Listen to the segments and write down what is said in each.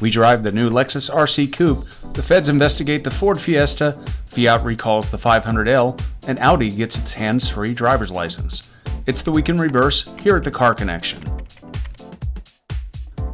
We drive the new Lexus RC Coupe, the feds investigate the Ford Fiesta, Fiat recalls the 500L, and Audi gets its hands-free driver's license. It's the Week in Reverse here at the Car Connection.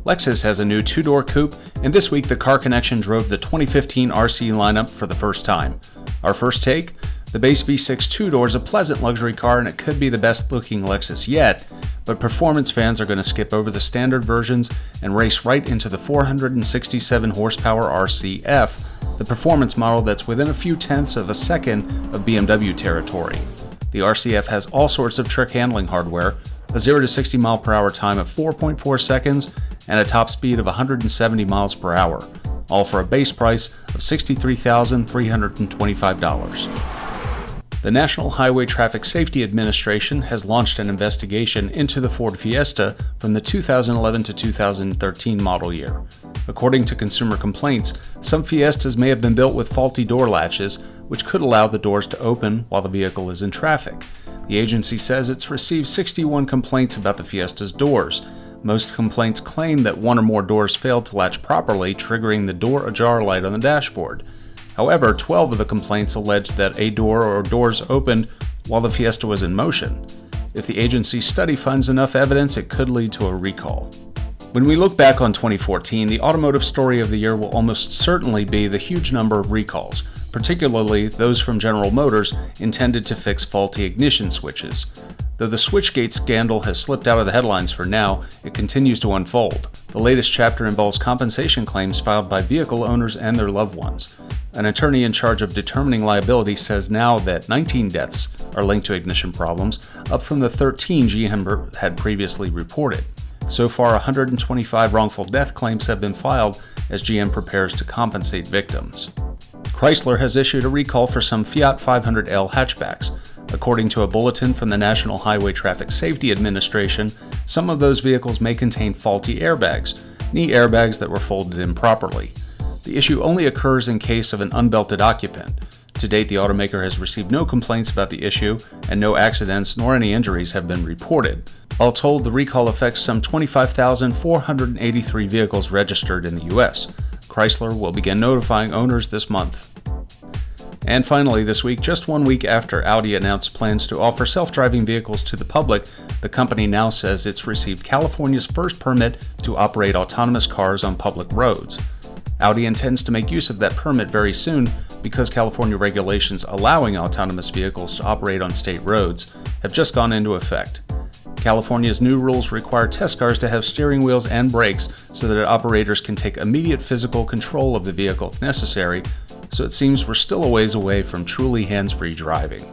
Lexus has a new two-door coupe, and this week the Car Connection drove the 2015 RC lineup for the first time. Our first take? The base V6 two-door is a pleasant luxury car and it could be the best-looking Lexus yet, but performance fans are going to skip over the standard versions and race right into the 467 horsepower RCF, the performance model that's within a few tenths of a second of BMW territory. The RCF has all sorts of trick handling hardware, a 0 to 60 mile per hour time of 4.4 seconds, and a top speed of 170 miles per hour, all for a base price of $63,325. The National Highway Traffic Safety Administration has launched an investigation into the Ford Fiesta from the 2011 to 2013 model year. According to consumer complaints, some Fiestas may have been built with faulty door latches, which could allow the doors to open while the vehicle is in traffic. The agency says it's received 61 complaints about the Fiesta's doors. Most complaints claim that one or more doors failed to latch properly, triggering the door ajar light on the dashboard. However, 12 of the complaints alleged that a door or doors opened while the Fiesta was in motion. If the agency's study finds enough evidence, it could lead to a recall. When we look back on 2014, the automotive story of the year will almost certainly be the huge number of recalls, particularly those from General Motors intended to fix faulty ignition switches. Though the Switchgate scandal has slipped out of the headlines for now, it continues to unfold. The latest chapter involves compensation claims filed by vehicle owners and their loved ones. An attorney in charge of determining liability says now that 19 deaths are linked to ignition problems, up from the 13 GM had previously reported. So far, 125 wrongful death claims have been filed as GM prepares to compensate victims. Chrysler has issued a recall for some Fiat 500L hatchbacks. According to a bulletin from the National Highway Traffic Safety Administration, some of those vehicles may contain faulty airbags, knee airbags that were folded improperly. The issue only occurs in case of an unbelted occupant. To date, the automaker has received no complaints about the issue, and no accidents nor any injuries have been reported. All told, the recall affects some 25,483 vehicles registered in the U.S. Chrysler will begin notifying owners this month. And finally, this week, just 1 week after Audi announced plans to offer self-driving vehicles to the public, the company now says it's received California's first permit to operate autonomous cars on public roads. Audi intends to make use of that permit very soon because California regulations allowing autonomous vehicles to operate on state roads have just gone into effect. California's new rules require test cars to have steering wheels and brakes so that operators can take immediate physical control of the vehicle if necessary, so it seems we're still a ways away from truly hands-free driving.